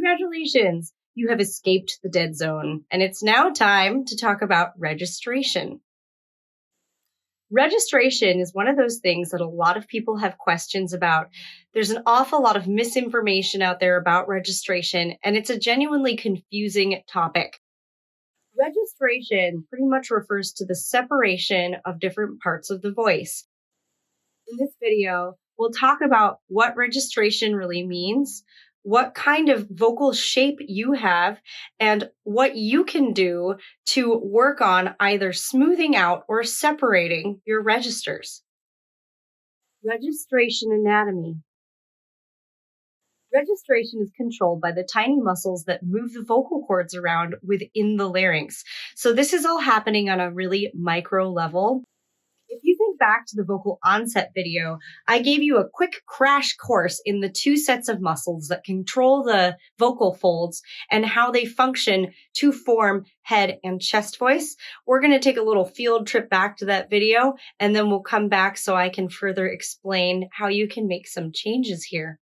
Congratulations! You have escaped the dead zone, and it's now time to talk about registration. Registration is one of those things that a lot of people have questions about. There's an awful lot of misinformation out there about registration, and it's a genuinely confusing topic. Registration pretty much refers to the separation of different parts of the voice. In this video, we'll talk about what registration really means, what kind of vocal shape you have, and what you can do to work on either smoothing out or separating your registers. Registration anatomy. Registration is controlled by the tiny muscles that move the vocal cords around within the larynx. So this is all happening on a really micro level. If you think back to the vocal onset video, I gave you a quick crash course in the two sets of muscles that control the vocal folds and how they function to form head and chest voice. We're going to take a little field trip back to that video, and then we'll come back so I can further explain how you can make some changes here.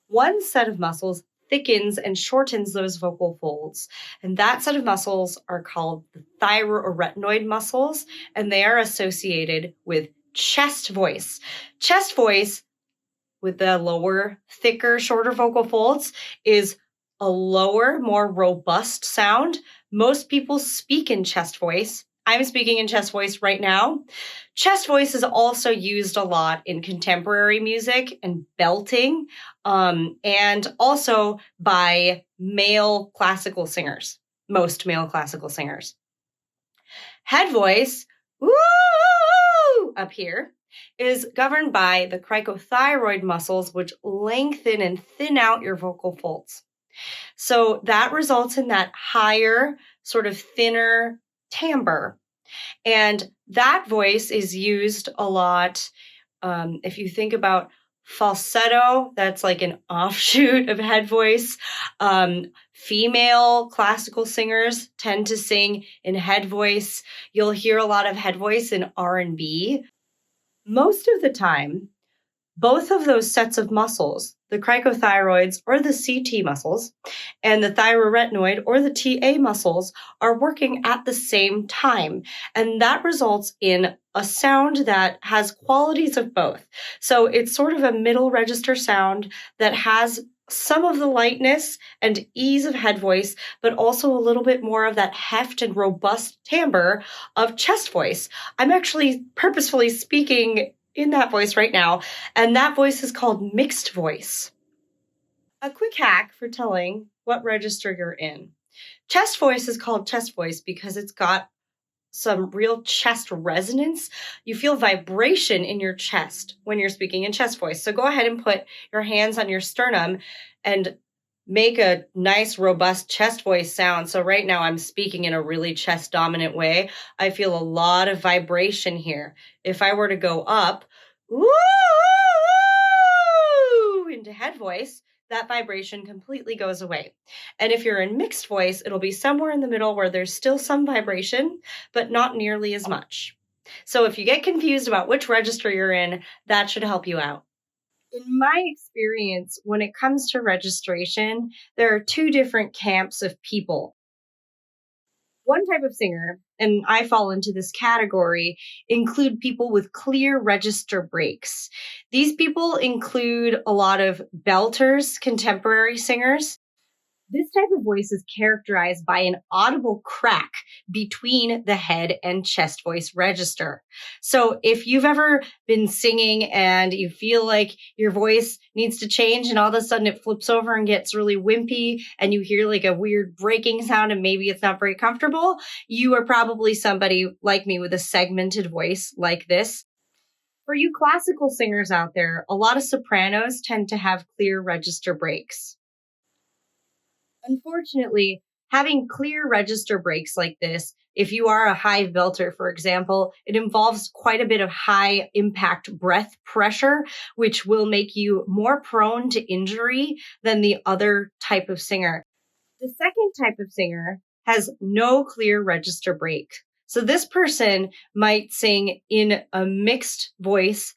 One set of muscles thickens and shortens those vocal folds. And that set of muscles are called the thyroarytenoid muscles, and they are associated with chest voice. Chest voice, with the lower, thicker, shorter vocal folds, is a lower, more robust sound. Most people speak in chest voice. I'm speaking in chest voice right now. Chest voice is also used a lot in contemporary music and belting, and also by male classical singers, most male classical singers. Head voice, woo, up here, is governed by the cricothyroid muscles, which lengthen and thin out your vocal folds. So that results in that higher, sort of thinner timbre. And that voice is used a lot. If you think about falsetto, that's like an offshoot of head voice. Female classical singers tend to sing in head voice. You'll hear a lot of head voice in R&B. Most of the time, both of those sets of muscles, the cricothyroids or the CT muscles, and the thyroarytenoid or the TA muscles are working at the same time. And that results in a sound that has qualities of both. So it's sort of a middle register sound that has some of the lightness and ease of head voice, but also a little bit more of that heft and robust timbre of chest voice. I'm actually purposefully speaking in that voice right now, and that voice is called mixed voice. A quick hack for telling what register you're in. Chest voice is called chest voice because it's got some real chest resonance. You feel vibration in your chest when you're speaking in chest voice. So go ahead and put your hands on your sternum and make a nice, robust chest voice sound. So right now I'm speaking in a really chest dominant way. I feel a lot of vibration here. If I were to go up, woo, into head voice, that vibration completely goes away. And if you're in mixed voice, it'll be somewhere in the middle where there's still some vibration, but not nearly as much. So if you get confused about which register you're in, that should help you out. In my experience, when it comes to registration, there are two different camps of people. One type of singer, and I fall into this category, include people with clear register breaks. These people include a lot of belters, contemporary singers. This type of voice is characterized by an audible crack between the head and chest voice register. So if you've ever been singing and you feel like your voice needs to change and all of a sudden it flips over and gets really wimpy and you hear like a weird breaking sound and maybe it's not very comfortable, you are probably somebody like me with a segmented voice like this. For you classical singers out there, a lot of sopranos tend to have clear register breaks. Unfortunately, having clear register breaks like this, if you are a high belter, for example, it involves quite a bit of high impact breath pressure, which will make you more prone to injury than the other type of singer. The second type of singer has no clear register break. So this person might sing in a mixed voice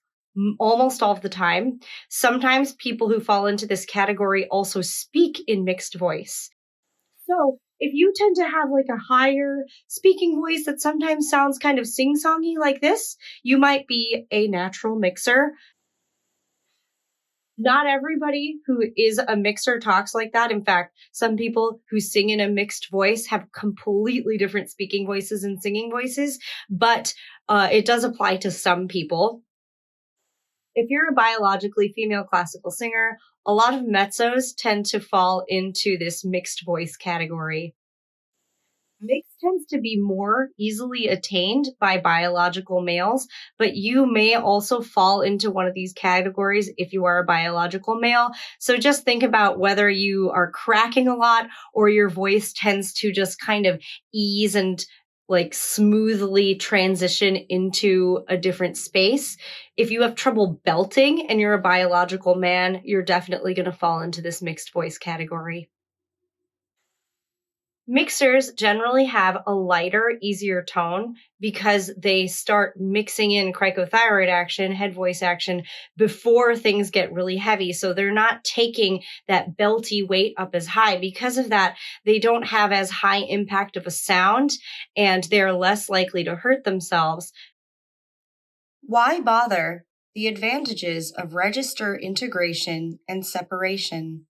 almost all of the time. Sometimes people who fall into this category also speak in mixed voice. So if you tend to have like a higher speaking voice that sometimes sounds kind of sing-songy like this, you might be a natural mixer. Not everybody who is a mixer talks like that. In fact, some people who sing in a mixed voice have completely different speaking voices and singing voices, but it does apply to some people. If you're a biologically female classical singer, a lot of mezzos tend to fall into this mixed voice category. Mixed tends to be more easily attained by biological males, but you may also fall into one of these categories if you are a biological male. So just think about whether you are cracking a lot or your voice tends to just kind of ease and like smoothly transition into a different space. If you have trouble belting and you're a biological man, you're definitely going to fall into this mixed voice category. Mixers generally have a lighter, easier tone because they start mixing in cricothyroid action, head voice action before things get really heavy. So they're not taking that belty weight up as high. Because of that, they don't have as high impact of a sound and they're less likely to hurt themselves. Why bother? The advantages of register integration and separation.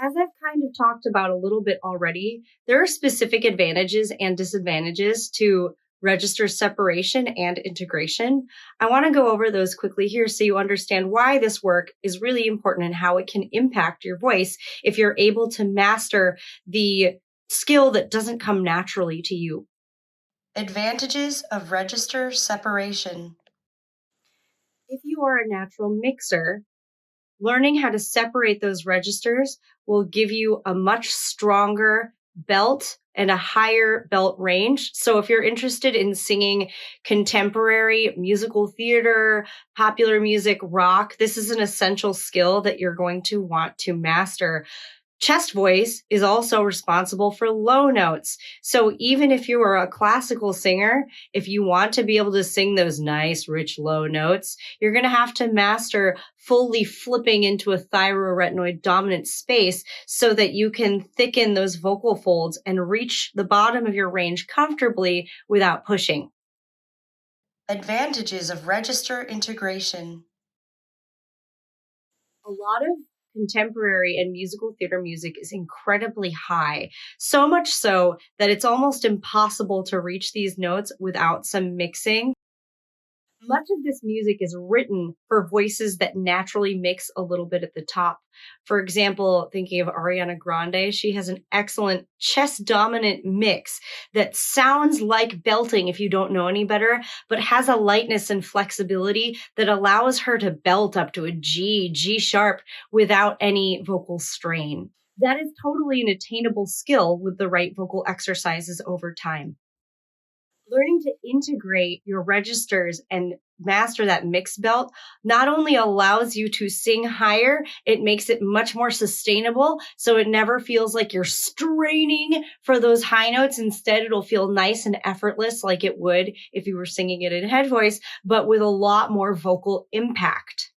As I've kind of talked about a little bit already, there are specific advantages and disadvantages to register separation and integration. I want to go over those quickly here so you understand why this work is really important and how it can impact your voice if you're able to master the skill that doesn't come naturally to you. Advantages of register separation. If you are a natural mixer, learning how to separate those registers will give you a much stronger belt and a higher belt range. So if you're interested in singing contemporary musical theater, popular music, rock, this is an essential skill that you're going to want to master. Chest voice is also responsible for low notes. So even if you are a classical singer, if you want to be able to sing those nice, rich, low notes, you're going to have to master fully flipping into a thyroretinoid dominant space so that you can thicken those vocal folds and reach the bottom of your range comfortably without pushing. Advantages of register integration. A lot of contemporary and musical theater music is incredibly high, so much so that it's almost impossible to reach these notes without some mixing. Much of this music is written for voices that naturally mix a little bit at the top. For example, thinking of Ariana Grande, she has an excellent chest dominant mix that sounds like belting if you don't know any better, but has a lightness and flexibility that allows her to belt up to a G sharp without any vocal strain. That is totally an attainable skill with the right vocal exercises over time. Learning to integrate your registers and master that mixed belt not only allows you to sing higher, it makes it much more sustainable. So it never feels like you're straining for those high notes. Instead, it'll feel nice and effortless like it would if you were singing it in head voice, but with a lot more vocal impact.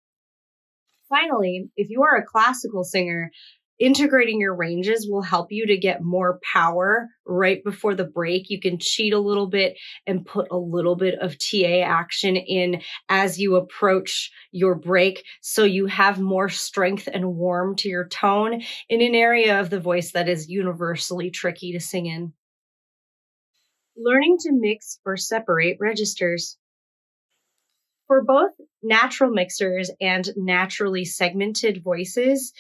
Finally, if you are a classical singer, integrating your ranges will help you to get more power right before the break. You can cheat a little bit and put a little bit of TA action in as you approach your break so you have more strength and warmth to your tone in an area of the voice that is universally tricky to sing in. Learning to mix or separate registers. For both natural mixers and naturally segmented voices,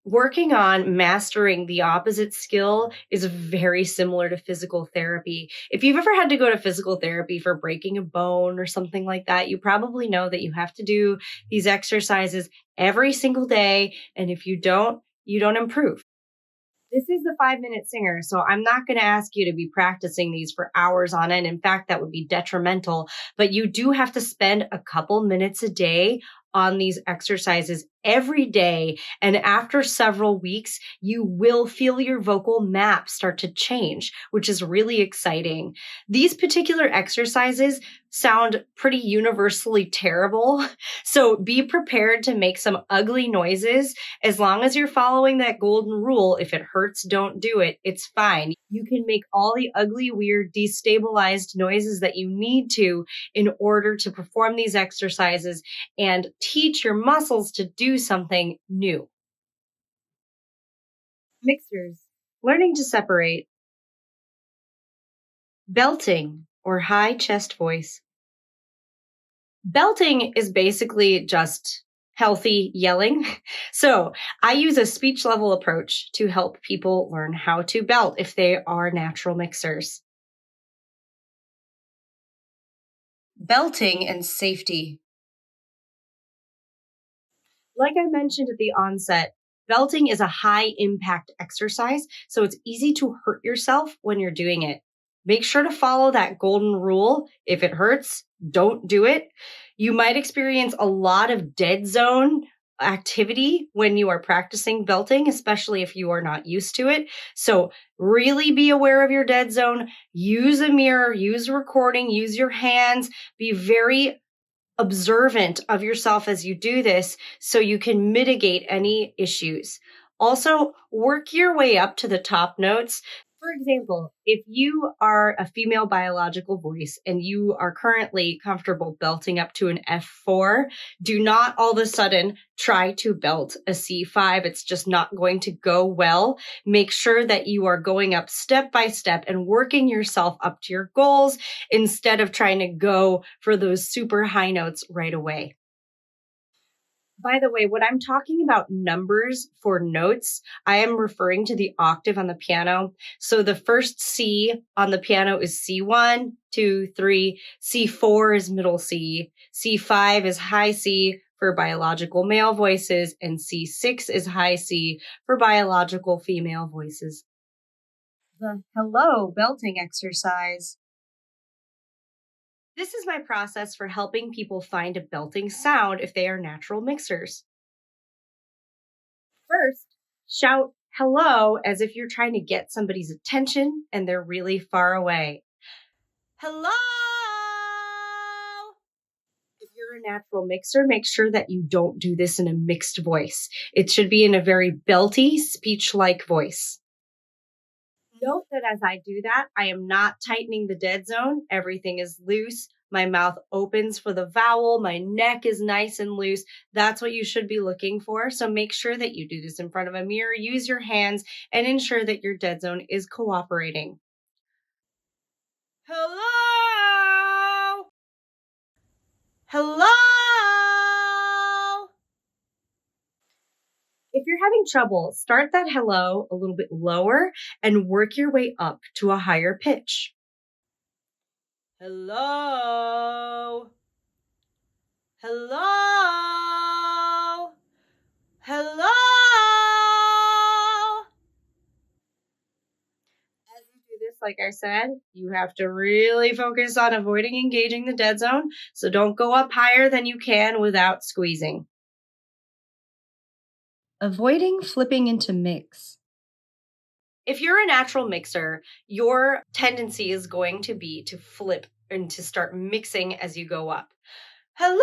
working on mastering the opposite skill is very similar to physical therapy. If you've ever had to go to physical therapy for breaking a bone or something like that, you probably know that you have to do these exercises every single day. And if you don't improve. This is the 5 Minute Singer, so I'm not going to ask you to be practicing these for hours on end. In fact, that would be detrimental, but you do have to spend a couple minutes a day on these exercises every day. And after several weeks, you will feel your vocal map start to change, which is really exciting. These particular exercises sound pretty universally terrible. So be prepared to make some ugly noises. As long as you're following that golden rule, if it hurts, don't do it. It's fine. You can make all the ugly, weird, destabilized noises that you need to in order to perform these exercises and teach your muscles to do something new. Mixers. Learning to separate. Belting or high chest voice. Belting is basically just healthy yelling. So I use a speech level approach to help people learn how to belt if they are natural mixers. Belting and safety. Like I mentioned at the onset, belting is a high impact exercise, so it's easy to hurt yourself when you're doing it. Make sure to follow that golden rule. If it hurts, don't do it. You might experience a lot of dead zone activity when you are practicing belting, especially if you are not used to it. So, really be aware of your dead zone. Use a mirror, use a recording, use your hands. Be very observant of yourself as you do this so you can mitigate any issues. Also, work your way up to the top notes. For example, if you are a female biological voice and you are currently comfortable belting up to an F4, do not all of a sudden try to belt a C5. It's just not going to go well. Make sure that you are going up step by step and working yourself up to your goals instead of trying to go for those super high notes right away. By the way, when I'm talking about numbers for notes, I am referring to the octave on the piano. So the first C on the piano is C1, 2, 3. C4 is middle C. C5 is high C for biological male voices, and C6 is high C for biological female voices. The hello belting exercise. This is my process for helping people find a belting sound if they are natural mixers. First, shout hello as if you're trying to get somebody's attention and they're really far away. Hello! If you're a natural mixer, make sure that you don't do this in a mixed voice. It should be in a very belty, speech-like voice. Note that as I do that, I am not tightening the dead zone. Everything is loose. My mouth opens for the vowel. My neck is nice and loose. That's what you should be looking for. So make sure that you do this in front of a mirror. Use your hands and ensure that your dead zone is cooperating. Hello? Hello? If you're having trouble, start that hello a little bit lower and work your way up to a higher pitch. Hello? Hello? Hello? As you do this, like I said, you have to really focus on avoiding engaging the dead zone. So don't go up higher than you can without squeezing. Avoiding flipping into mix. If you're a natural mixer, your tendency is going to be to flip and to start mixing as you go up. Hello!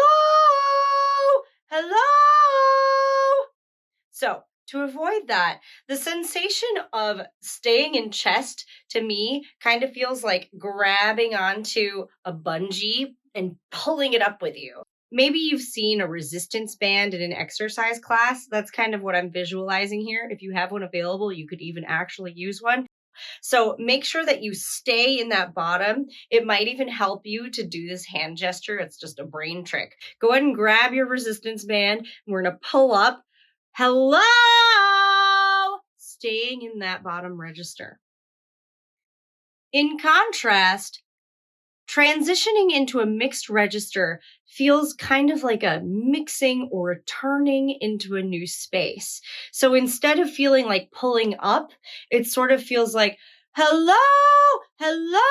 Hello! So, to avoid that, the sensation of staying in chest to me kind of feels like grabbing onto a bungee and pulling it up with you. Maybe you've seen a resistance band in an exercise class. That's kind of what I'm visualizing here. If you have one available, you could even actually use one. So make sure that you stay in that bottom. It might even help you to do this hand gesture. It's just a brain trick. Go ahead and grab your resistance band. We're going to pull up. Hello! Staying in that bottom register. In contrast, transitioning into a mixed register feels kind of like a mixing or a turning into a new space. So instead of feeling like pulling up, it sort of feels like, hello, hello.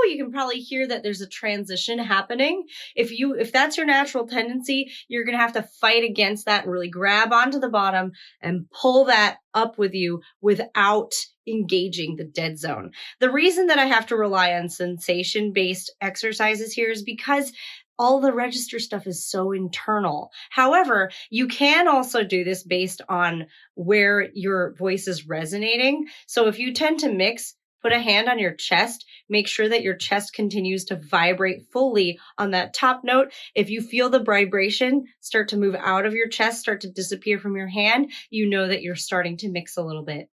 You can probably hear that there's a transition happening. If that's your natural tendency, you're going to have to fight against that and really grab onto the bottom and pull that up with you without engaging the dead zone. The reason that I have to rely on sensation based exercises here is because all the register stuff is so internal. However, you can also do this based on where your voice is resonating. So if you tend to mix, put a hand on your chest, make sure that your chest continues to vibrate fully on that top note. If you feel the vibration start to move out of your chest, start to disappear from your hand, you know that you're starting to mix a little bit.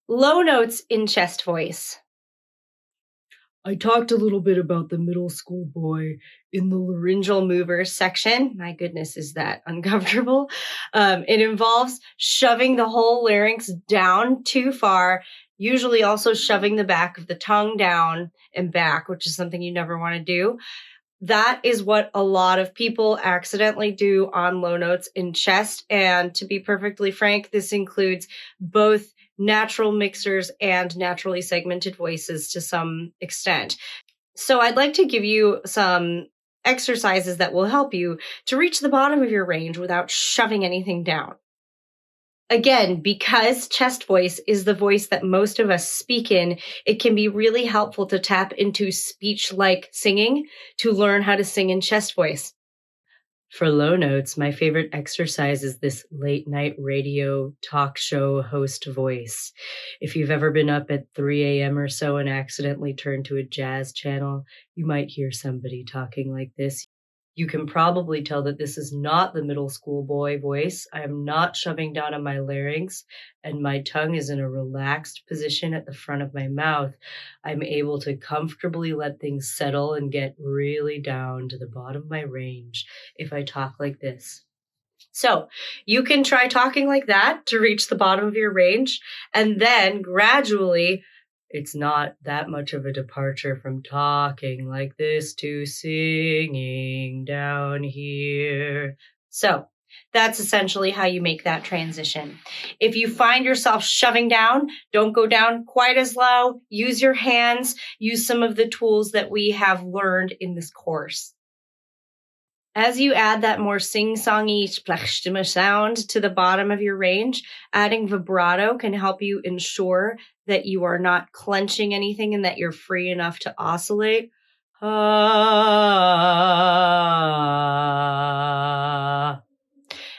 Low notes in chest voice. I talked a little bit about the middle school boy in the laryngeal movers section. My goodness, is that uncomfortable? It involves shoving the whole larynx down too far, usually also shoving the back of the tongue down and back, which is something you never want to do. That is what a lot of people accidentally do on low notes in chest. And to be perfectly frank, this includes both natural mixers and naturally segmented voices to some extent. So I'd like to give you some exercises that will help you to reach the bottom of your range without shoving anything down. Again, because chest voice is the voice that most of us speak in, it can be really helpful to tap into speech-like singing to learn how to sing in chest voice. For low notes, my favorite exercise is this late night radio talk show host voice. If you've ever been up at 3 a.m. or so and accidentally turned to a jazz channel, you might hear somebody talking like this. You can probably tell that this is not the middle school boy voice. I am not shoving down on my larynx, and my tongue is in a relaxed position at the front of my mouth. I'm able to comfortably let things settle and get really down to the bottom of my range if I talk like this. So you can try talking like that to reach the bottom of your range, and then gradually, it's not that much of a departure from talking like this to singing down here. So that's essentially how you make that transition. If you find yourself shoving down, don't go down quite as low. Use your hands. Use some of the tools that we have learned in this course. As you add that more sing-songy Sprechstimme sound to the bottom of your range, adding vibrato can help you ensure that you are not clenching anything and that you're free enough to oscillate.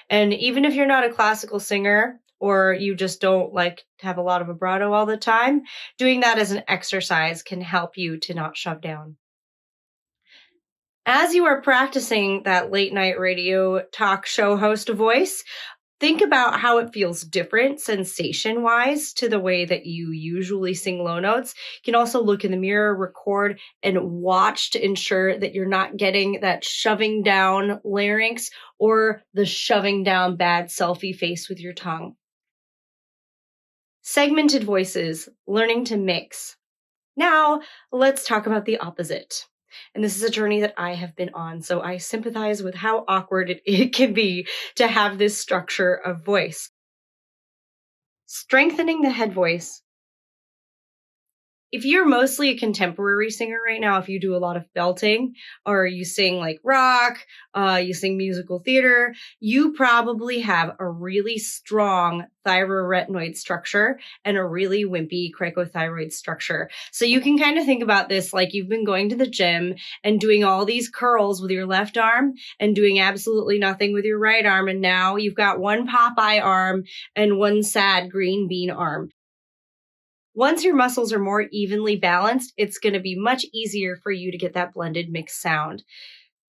And even if you're not a classical singer or you just don't like to have a lot of vibrato all the time, doing that as an exercise can help you to not shove down. As you are practicing that late night radio talk show host voice, think about how it feels different sensation wise to the way that you usually sing low notes. You can also look in the mirror, record, and watch to ensure that you're not getting that shoving down larynx or the shoving down bad selfie face with your tongue. Segmented voices, learning to mix. Now, let's talk about the opposite. And this is a journey that I have been on, so I sympathize with how awkward it can be to have this structure of voice. Strengthening the head voice. If you're mostly a contemporary singer right now, if you do a lot of belting or you sing like rock, you sing musical theater, you probably have a really strong thyroretinoid structure and a really wimpy cricothyroid structure. So you can kind of think about this like you've been going to the gym and doing all these curls with your left arm and doing absolutely nothing with your right arm. And now you've got one Popeye arm and one sad green bean arm. Once your muscles are more evenly balanced, it's going to be much easier for you to get that blended mixed sound.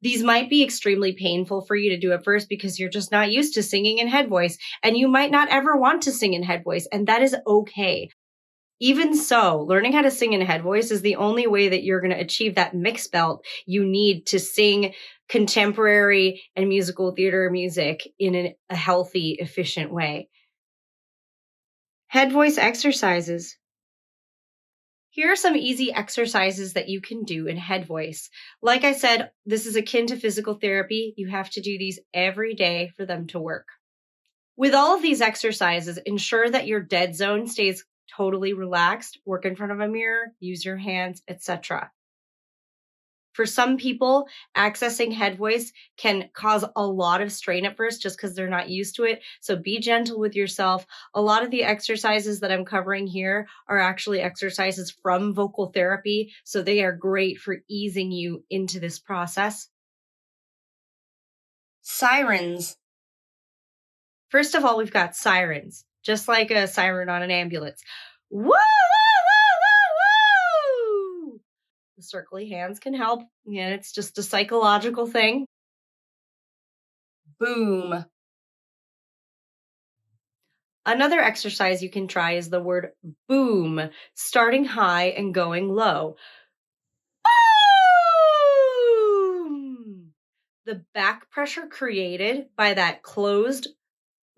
These might be extremely painful for you to do at first because you're just not used to singing in head voice, and you might not ever want to sing in head voice, and that is okay. Even so, learning how to sing in head voice is the only way that you're going to achieve that mix belt you need to sing contemporary and musical theater music in a healthy, efficient way. Head voice exercises. Here are some easy exercises that you can do in head voice. Like I said, this is akin to physical therapy. You have to do these every day for them to work. With all of these exercises, ensure that your dead zone stays totally relaxed. Work in front of a mirror, use your hands, etc. For some people, accessing head voice can cause a lot of strain at first just because they're not used to it. So be gentle with yourself. A lot of the exercises that I'm covering here are actually exercises from vocal therapy. So they are great for easing you into this process. Sirens. First of all, we've got sirens, just like a siren on an ambulance. Woo, woo, woo, woo, woo! The circly hands can help. Yeah, it's just a psychological thing. Boom. Another exercise you can try is the word boom, starting high and going low. Boom! The back pressure created by that closed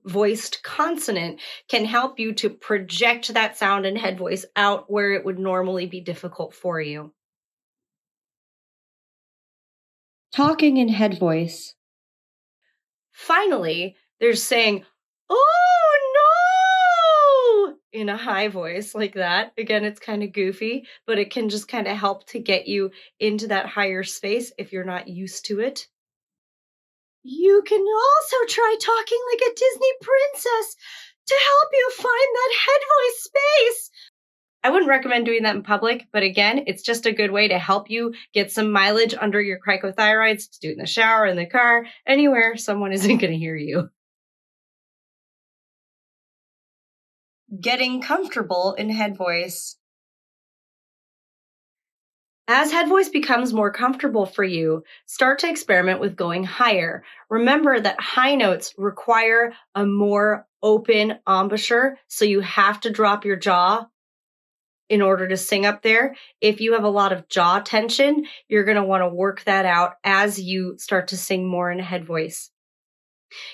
voiced consonant can help you to project that sound and head voice out where it would normally be difficult for you. Talking in head voice. Finally, there's saying, oh no, in a high voice like that. Again, it's kind of goofy, but it can just kind of help to get you into that higher space if you're not used to it. You can also try talking like a Disney princess to help you find that head voice space. I wouldn't recommend doing that in public, but again, it's just a good way to help you get some mileage under your cricothyroids, to do it in the shower, in the car, anywhere someone isn't going to hear you. Getting comfortable in head voice. As head voice becomes more comfortable for you, start to experiment with going higher. Remember that high notes require a more open embouchure, so you have to drop your jaw in order to sing up there. If you have a lot of jaw tension, you're going to want to work that out as you start to sing more in head voice.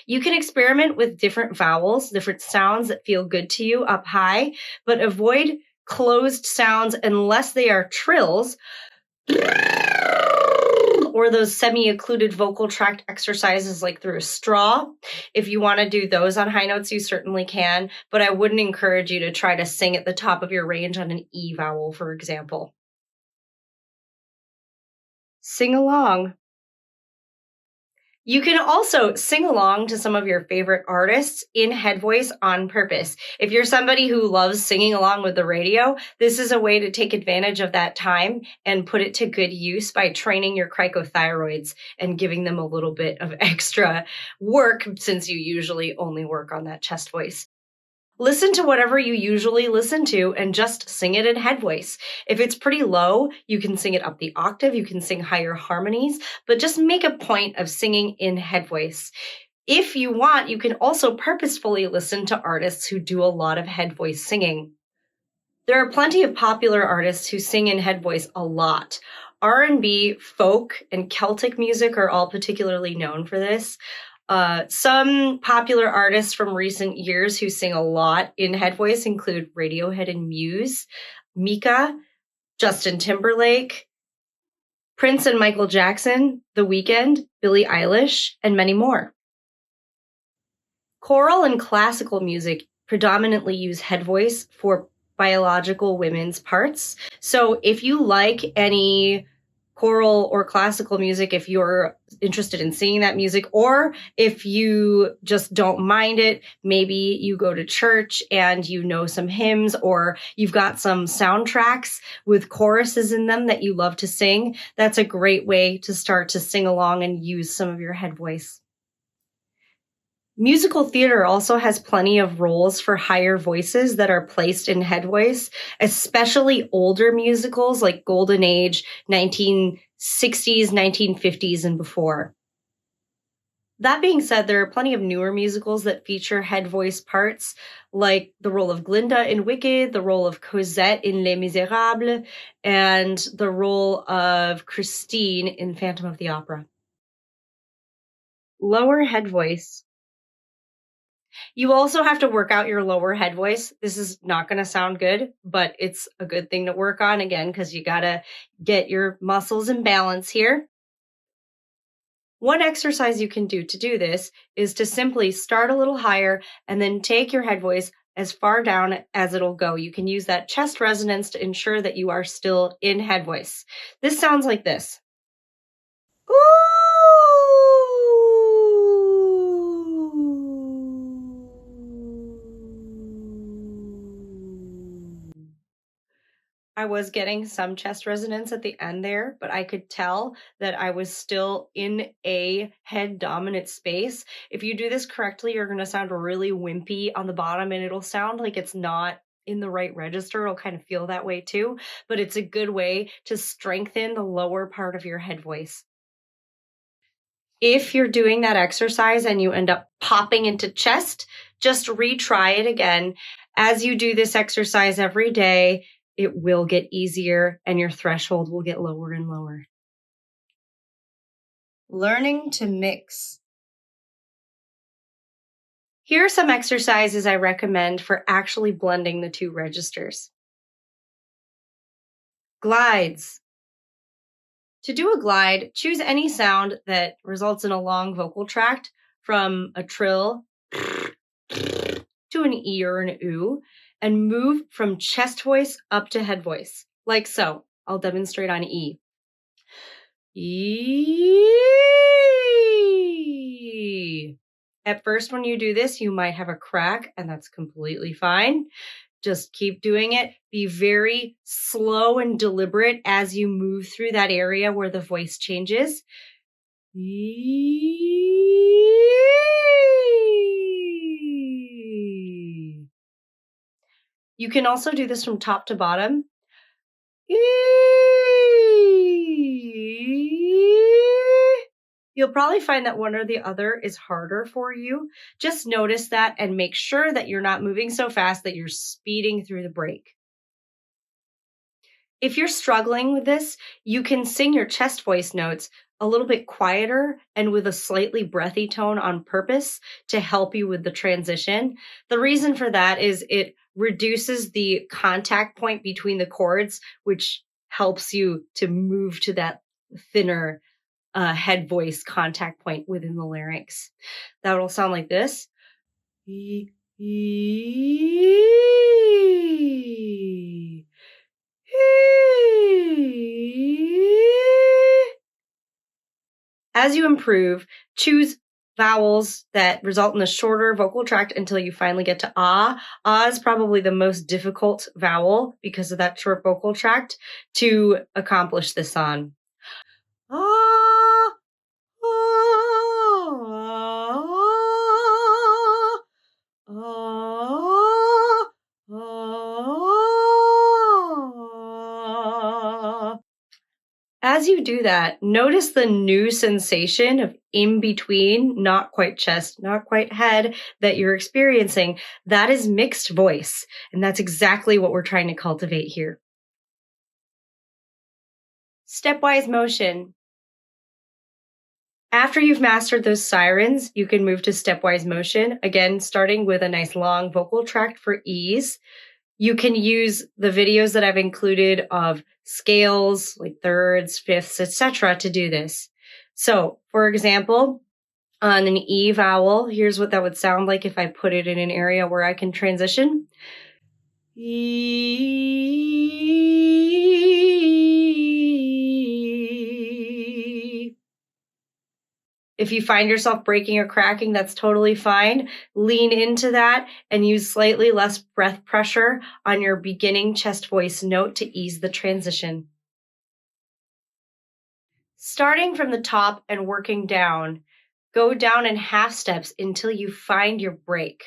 You can experiment with different vowels, different sounds that feel good to you up high, but avoid closed sounds unless they are trills or those semi-occluded vocal tract exercises like through a straw. If you want to do those on high notes, you certainly can, but I wouldn't encourage you to try to sing at the top of your range on an E vowel, for example. Sing along. You can also sing along to some of your favorite artists in head voice on purpose. If you're somebody who loves singing along with the radio, this is a way to take advantage of that time and put it to good use by training your cricothyroids and giving them a little bit of extra work, since you usually only work on that chest voice. Listen to whatever you usually listen to and just sing it in head voice. If it's pretty low, you can sing it up the octave, you can sing higher harmonies, but just make a point of singing in head voice. If you want, you can also purposefully listen to artists who do a lot of head voice singing. There are plenty of popular artists who sing in head voice a lot. R&B, folk, and Celtic music are all particularly known for this. Some popular artists from recent years who sing a lot in head voice include Radiohead and Muse, Mika, Justin Timberlake, Prince and Michael Jackson, The Weeknd, Billie Eilish, and many more. Choral and classical music predominantly use head voice for biological women's parts. So if you like any choral or classical music, if you're interested in singing that music, or if you just don't mind it, maybe you go to church and you know some hymns, or you've got some soundtracks with choruses in them that you love to sing, that's a great way to start to sing along and use some of your head voice. Musical theater also has plenty of roles for higher voices that are placed in head voice, especially older musicals like Golden Age, 1960s, 1950s, and before. That being said, there are plenty of newer musicals that feature head voice parts, like the role of Glinda in Wicked, the role of Cosette in Les Miserables, and the role of Christine in Phantom of the Opera. Lower head voice. You also have to work out your lower head voice. This is not going to sound good, but it's a good thing to work on, again, because you got to get your muscles in balance here. One exercise you can do to do this is to simply start a little higher and then take your head voice as far down as it'll go. You can use that chest resonance to ensure that you are still in head voice. This sounds like this. I was getting some chest resonance at the end there, but I could tell that I was still in a head dominant space. If you do this correctly, you're going to sound really wimpy on the bottom and it'll sound like it's not in the right register. It'll kind of feel that way too, but it's a good way to strengthen the lower part of your head voice. If you're doing that exercise and you end up popping into chest, just retry it again. As you do this exercise every day, it will get easier and your threshold will get lower and lower. Learning to mix. Here are some exercises I recommend for actually blending the two registers. Glides. To do a glide, choose any sound that results in a long vocal tract, from a trill to an E or an oo, and move from chest voice up to head voice, like so. I'll demonstrate on E. E. At first, when you do this, you might have a crack, and that's completely fine. Just keep doing it. Be very slow and deliberate as you move through that area where the voice changes. You can also do this from top to bottom. You'll probably find that one or the other is harder for you. Just notice that and make sure that you're not moving so fast that you're speeding through the break. If you're struggling with this, you can sing your chest voice notes a little bit quieter and with a slightly breathy tone on purpose to help you with the transition. The reason for that is it reduces the contact point between the chords, which helps you to move to that thinner head voice contact point within the larynx. That will sound like this. As you improve, choose vowels that result in a shorter vocal tract until you finally get to ah. Ah is probably the most difficult vowel because of that short vocal tract to accomplish this on. Ah, ah, ah, ah. As you do that, notice the new sensation of in between, not quite chest, not quite head, that you're experiencing. That is mixed voice. And that's exactly what we're trying to cultivate here. Stepwise motion. After you've mastered those sirens, you can move to stepwise motion, again, starting with a nice long vocal tract for ease. You can use the videos that I've included of scales, like thirds, fifths, etc., to do this. So, for example, on an E vowel, here's what that would sound like if I put it in an area where I can transition. E. If you find yourself breaking or cracking, that's totally fine. Lean into that and use slightly less breath pressure on your beginning chest voice note to ease the transition. Starting from the top and working down, go down in half steps until you find your break.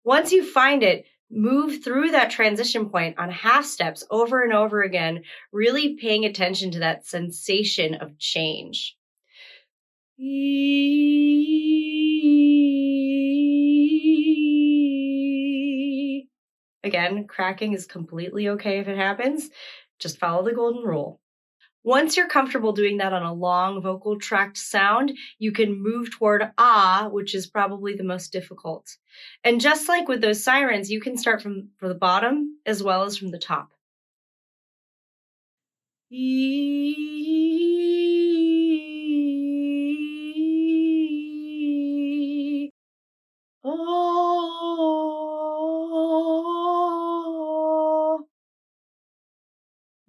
Once you find it, move through that transition point on half steps over and over again, really paying attention to that sensation of change. Again, cracking is completely okay if it happens. Just follow the golden rule. Once you're comfortable doing that on a long vocal tract sound, you can move toward ah, which is probably the most difficult. And just like with those sirens, you can start from the bottom as well as from the top.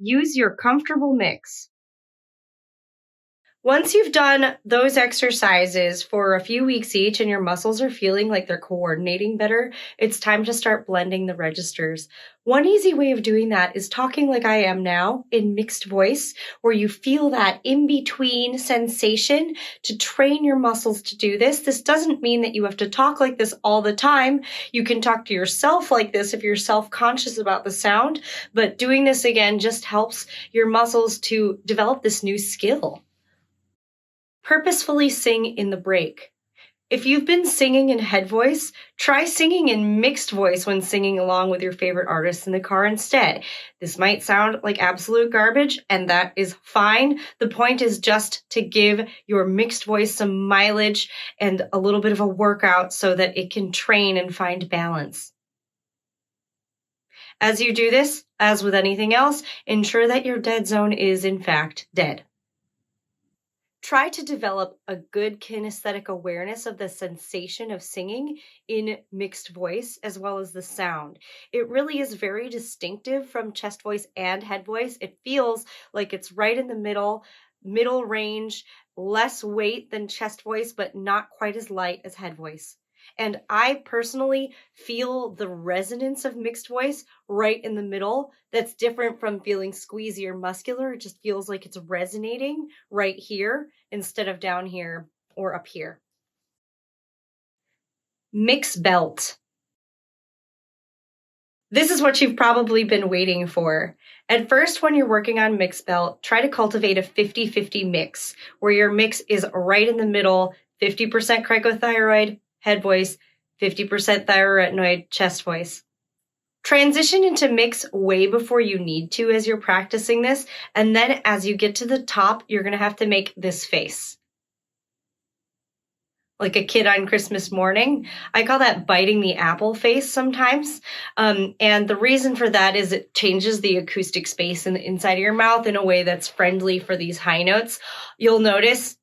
use your comfortable mix. Once you've done those exercises for a few weeks each and your muscles are feeling like they're coordinating better, it's time to start blending the registers. One easy way of doing that is talking like I am now in mixed voice, where you feel that in between sensation to train your muscles to do this. This doesn't mean that you have to talk like this all the time. You can talk to yourself like this if you're self-conscious about the sound, but doing this again just helps your muscles to develop this new skill. Purposefully sing in the break. If you've been singing in head voice, try singing in mixed voice when singing along with your favorite artists in the car instead. This might sound like absolute garbage, and that is fine. The point is just to give your mixed voice some mileage and a little bit of a workout so that it can train and find balance. As you do this, as with anything else, ensure that your dead zone is in fact dead. Try to develop a good kinesthetic awareness of the sensation of singing in mixed voice as well as the sound. It really is very distinctive from chest voice and head voice. It feels like it's right in the middle range, less weight than chest voice, but not quite as light as head voice. And I personally feel the resonance of mixed voice right in the middle. That's different from feeling squeezy or muscular. It just feels like it's resonating right here instead of down here or up here. Mix belt. This is what you've probably been waiting for. At first, when you're working on mix belt, try to cultivate a 50-50 mix, where your mix is right in the middle, 50% cricothyroid, head voice, 50% thyroretinoid, chest voice. Transition into mix way before you need to as you're practicing this, and then as you get to the top, you're going to have to make this face. Like a kid on Christmas morning. I call that biting the apple face sometimes. And the reason for that is it changes the acoustic space in the inside of your mouth in a way that's friendly for these high notes. You'll notice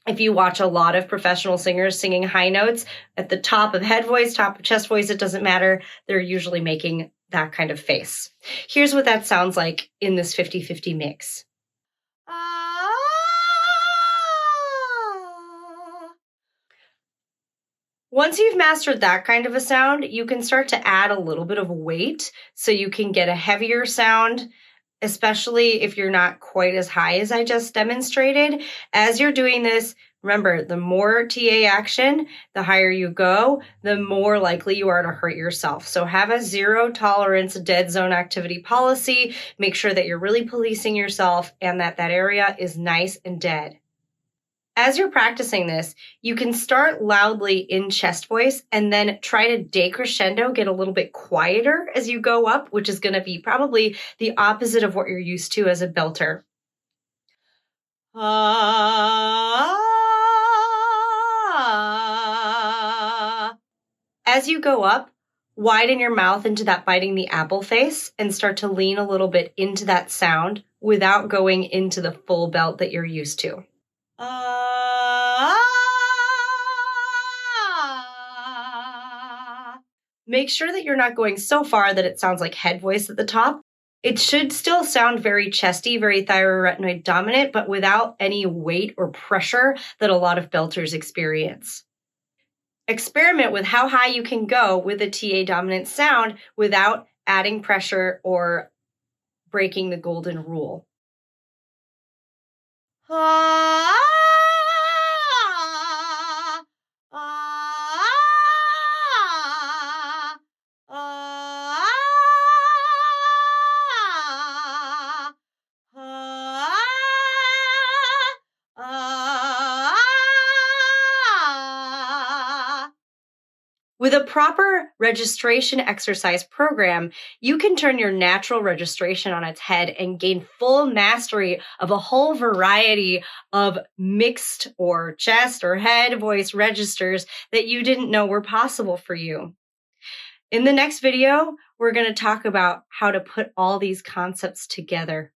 if you watch a lot of professional singers singing high notes at the top of head voice, top of chest voice, it doesn't matter. They're usually making that kind of face. Here's what that sounds like in this 50-50 mix. Once you've mastered that kind of a sound, you can start to add a little bit of weight so you can get a heavier sound, especially if you're not quite as high as I just demonstrated. As you're doing this, remember, the more TA action, the higher you go, the more likely you are to hurt yourself. So have a zero tolerance dead zone activity policy. Make sure that you're really policing yourself and that that area is nice and dead. As you're practicing this, you can start loudly in chest voice and then try to decrescendo, get a little bit quieter as you go up, which is going to be probably the opposite of what you're used to as a belter. As you go up, widen your mouth into that biting the apple face and start to lean a little bit into that sound without going into the full belt that you're used to. Make sure that you're not going so far that it sounds like head voice at the top. It should still sound very chesty, very thyroretinoid dominant, but without any weight or pressure that a lot of belters experience. Experiment with how high you can go with a TA dominant sound without adding pressure or breaking the golden rule. With a proper registration exercise program, you can turn your natural registration on its head and gain full mastery of a whole variety of mixed or chest or head voice registers that you didn't know were possible for you. In the next video, we're going to talk about how to put all these concepts together.